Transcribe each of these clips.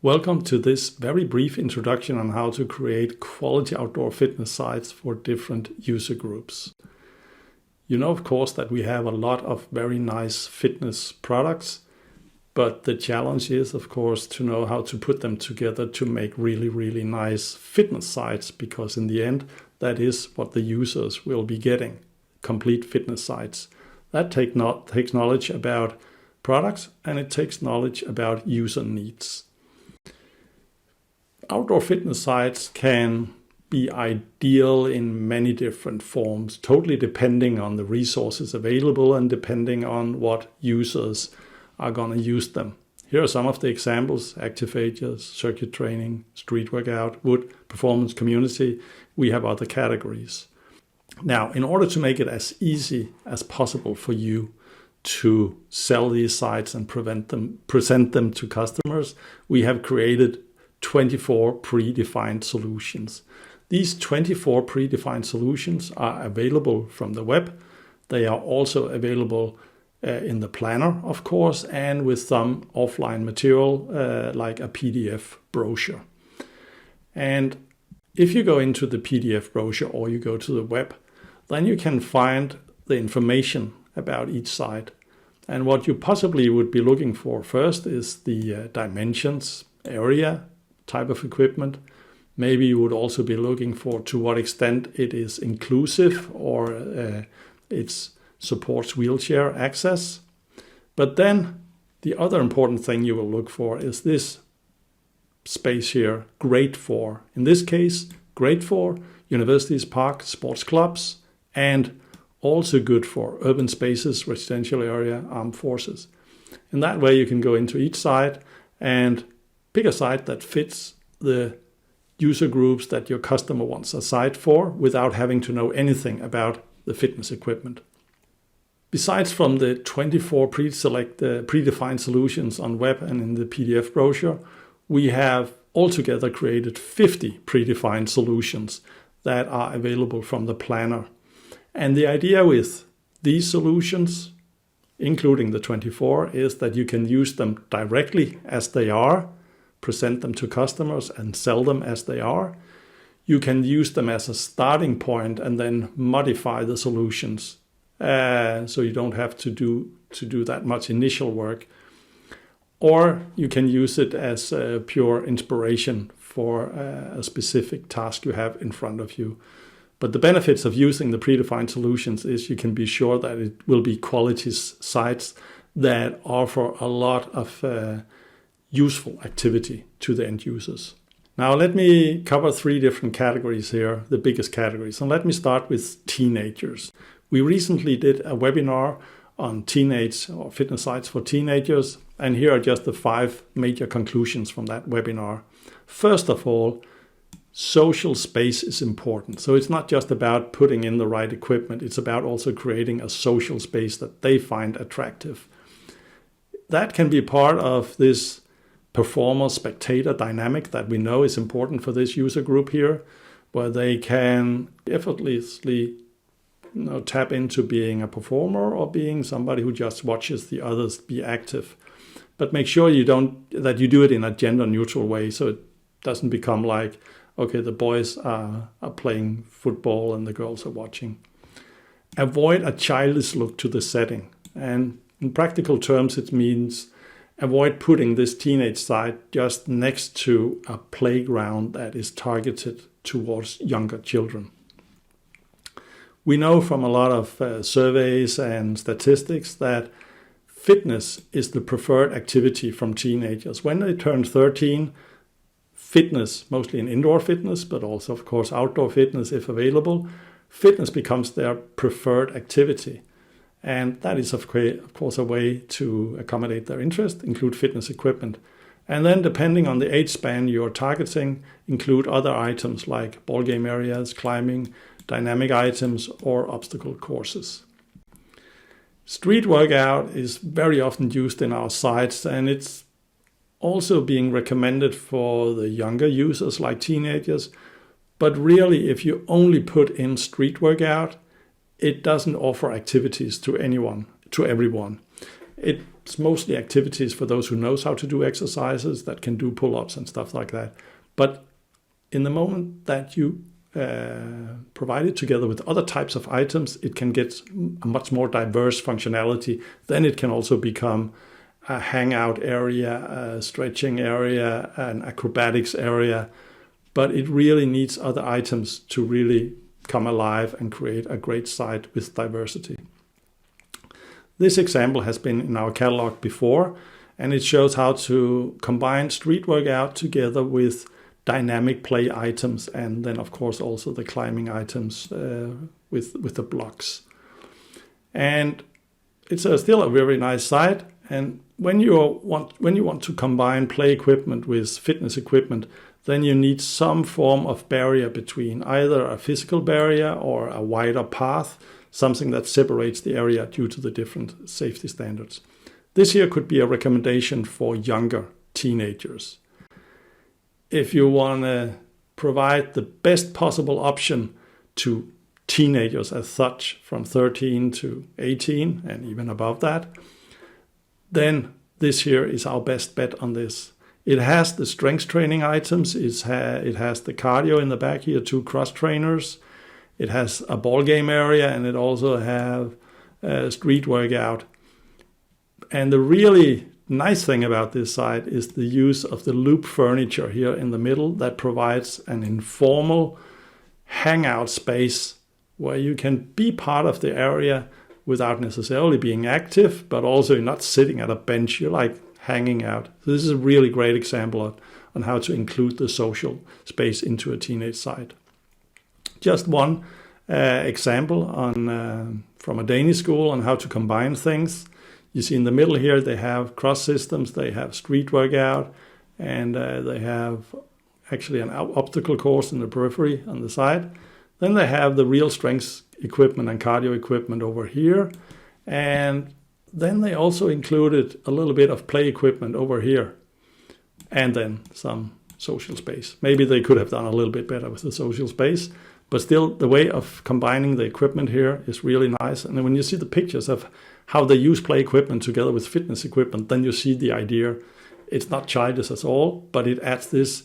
Welcome to this very brief introduction on how to create quality outdoor fitness sites for different user groups. You know, of course, that we have a lot of very nice fitness products, but the challenge is, of course, to know how to put them together to make really, really nice fitness sites, because in the end, that is what the users will be getting, complete fitness sites. That takes knowledge about products, and it takes knowledge about user needs. Outdoor fitness sites can be ideal in many different forms, totally depending on the resources available and depending on what users are going to use them. Here are some of the examples: active agers, circuit training, street workout, wood, performance, community. We have other categories. Now, in order to make it as easy as possible for you to sell these sites and present them to customers, we have created 24 predefined solutions. These 24 predefined solutions are available from the web. They are also available in the planner, of course, and with some offline material like a PDF brochure. And if you go into the PDF brochure or you go to the web, then you can find the information about each site. And what you possibly would be looking for first is the dimensions, area, type of equipment. Maybe you would also be looking for to what extent it is inclusive or it supports wheelchair access. But then the other important thing you will look for is this space here, great for. In this case, great for universities, parks, sports clubs, and also good for urban spaces, residential area, armed forces. In that way, you can go into each site and pick a site that fits the user groups that your customer wants a site for without having to know anything about the fitness equipment. Besides from the 24 predefined solutions on web and in the PDF brochure, we have altogether created 50 predefined solutions that are available from the planner. And the idea with these solutions, including the 24, is that you can use them directly as they are, present them to customers and sell them as they are. You can use them as a starting point and then modify the solutions. So you don't have to do that much initial work. Or you can use it as a pure inspiration for a specific task you have in front of you. But the benefits of using the predefined solutions is you can be sure that it will be quality sites that offer a lot of useful activity to the end users. Now let me cover 3 different categories here, the biggest categories. And let me start with teenagers. We recently did a webinar on teenage or fitness sites for teenagers. And here are just the 5 major conclusions from that webinar. First of all, social space is important. So it's not just about putting in the right equipment. It's about also creating a social space that they find attractive. That can be part of this performer-spectator dynamic that we know is important for this user group here, where they can effortlessly tap into being a performer or being somebody who just watches the others be active. But make sure that you do it in a gender-neutral way, so it doesn't become like, okay, the boys are playing football and the girls are watching. Avoid a childish look to the setting. And in practical terms, it means avoid putting this teenage site just next to a playground that is targeted towards younger children. We know from a lot of surveys and statistics that fitness is the preferred activity from teenagers. When they turn 13, fitness, mostly in indoor fitness, but also, of course, outdoor fitness if available, fitness becomes their preferred activity. And that is, of course, a way to accommodate their interest, include fitness equipment. And then, depending on the age span you're targeting, include other items like ball game areas, climbing, dynamic items, or obstacle courses. Street workout is very often used in our sites, and it's also being recommended for the younger users like teenagers. But really, if you only put in street workout, it doesn't offer activities to everyone. It It's mostly activities for those who knows how to do exercises, that can do pull-ups and stuff like that. But in the moment that you provide it together with other types of items, it can get a much more diverse functionality. Then it can also become a hangout area, a stretching area, an acrobatics area. But it really needs other items to really come alive and create a great site with diversity. This example has been in our catalog before, and it shows how to combine street workout together with dynamic play items, and then of course also the climbing items with the blocks. And it's still a very nice site. And when you want to combine play equipment with fitness equipment, then you need some form of barrier between, either a physical barrier or a wider path, something that separates the area due to the different safety standards. This here could be a recommendation for younger teenagers. If you want to provide the best possible option to teenagers as such, from 13 to 18 and even above that, then this here is our best bet on this. It has the strength training items, it has the cardio in the back here, 2 cross trainers, it has a ball game area, and it also have street workout. And the really nice thing about this site is the use of the loop furniture here in the middle that provides an informal hangout space where you can be part of the area without necessarily being active, but also you're not sitting at a bench, you're like hanging out. So this is a really great example on how to include the social space into a teenage site. Just one example from a Danish school on how to combine things. You see in the middle here, they have cross systems, they have street workout, and they have actually an obstacle course in the periphery on the side. Then they have the real strength equipment and cardio equipment over here. And then they also included a little bit of play equipment over here. And then some social space. Maybe they could have done a little bit better with the social space. But still, the way of combining the equipment here is really nice. And then when you see the pictures of how they use play equipment together with fitness equipment, then you see the idea. It's not childish at all, but it adds this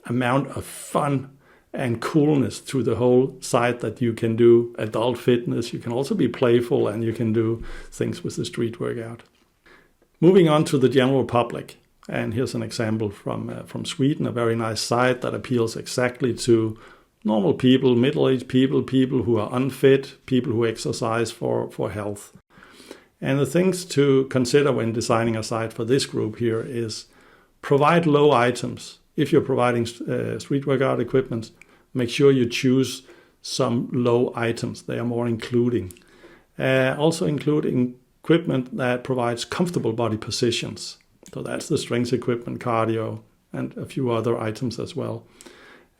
amount of fun and coolness to the whole site that you can do adult fitness. You can also be playful, and you can do things with the street workout. Moving on to the general public. And here's an example from Sweden, a very nice site that appeals exactly to normal people, middle-aged people, people who are unfit, people who exercise for health. And the things to consider when designing a site for this group here is provide low items. If you're providing street workout equipment, make sure you choose some low items. They are more including. Also include equipment that provides comfortable body positions. So that's the strength equipment, cardio, and a few other items as well.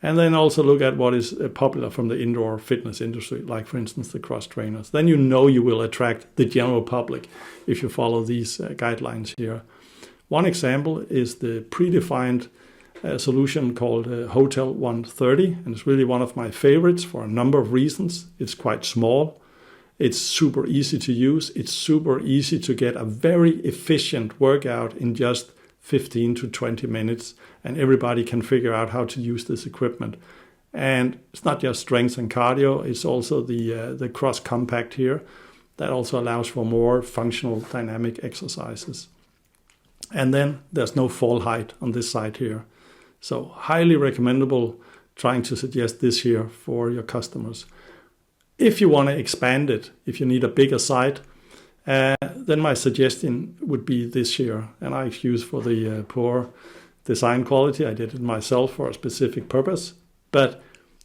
And then also look at what is popular from the indoor fitness industry, like for instance the cross trainers. Then you know you will attract the general public if you follow these guidelines here. One example is the predefined solution called Hotel 130, and it's really one of my favorites for a number of reasons. It's quite small, it's super easy to use, it's super easy to get a very efficient workout in just 15 to 20 minutes, and everybody can figure out how to use this equipment. And it's not just strength and cardio, it's also the cross compact here that also allows for more functional dynamic exercises. And then there's no fall height on this side here. So highly recommendable, trying to suggest this here for your customers. If you want to expand it, if you need a bigger site, then my suggestion would be this here. And I excuse for the poor design quality. I did it myself for a specific purpose. But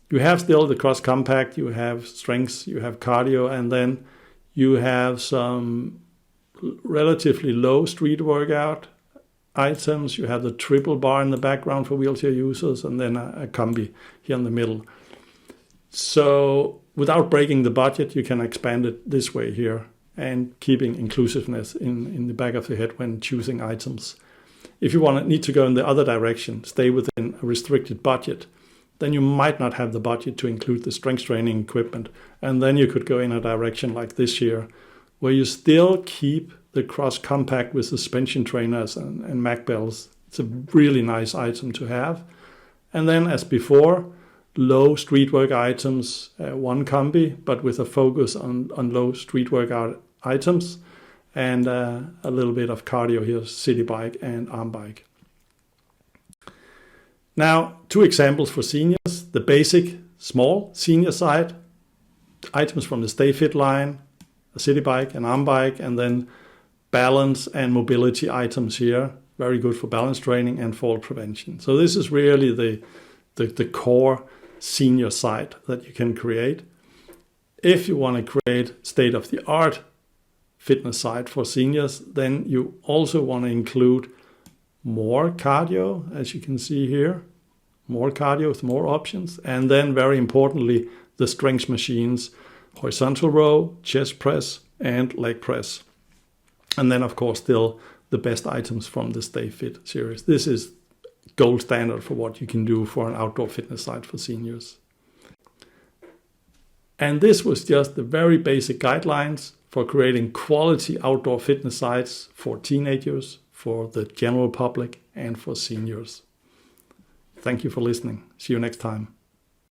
you have still the cross compact, you have strengths, you have cardio, and then you have some relatively low street workout items. You have the triple bar in the background for wheelchair users, and then a combi here in the middle. So without breaking the budget, you can expand it this way here and keeping inclusiveness in the back of the head when choosing items. If you need to go in the other direction, stay within a restricted budget, then you might not have the budget to include the strength training equipment. And then you could go in a direction like this here, where you still keep the Cross Compact with suspension trainers and mag bells. It's a really nice item to have. And then, as before, low street work items, one combi, but with a focus on low street workout items, and a little bit of cardio here, city bike and arm bike. Now, 2 examples for seniors. The basic, small senior side, items from the Stay Fit line, a city bike, an arm bike, and then balance and mobility items here. Very good for balance training and fall prevention. So this is really the core senior site that you can create. If you want to create state-of-the-art fitness site for seniors, then you also want to include more cardio, as you can see here. More cardio with more options. And then, very importantly, the strength machines, horizontal row, chest press, and leg press. And then, of course, still the best items from the Stay Fit series. This is gold standard for what you can do for an outdoor fitness site for seniors. And this was just the very basic guidelines for creating quality outdoor fitness sites for teenagers, for the general public, and for seniors. Thank you for listening. See you next time.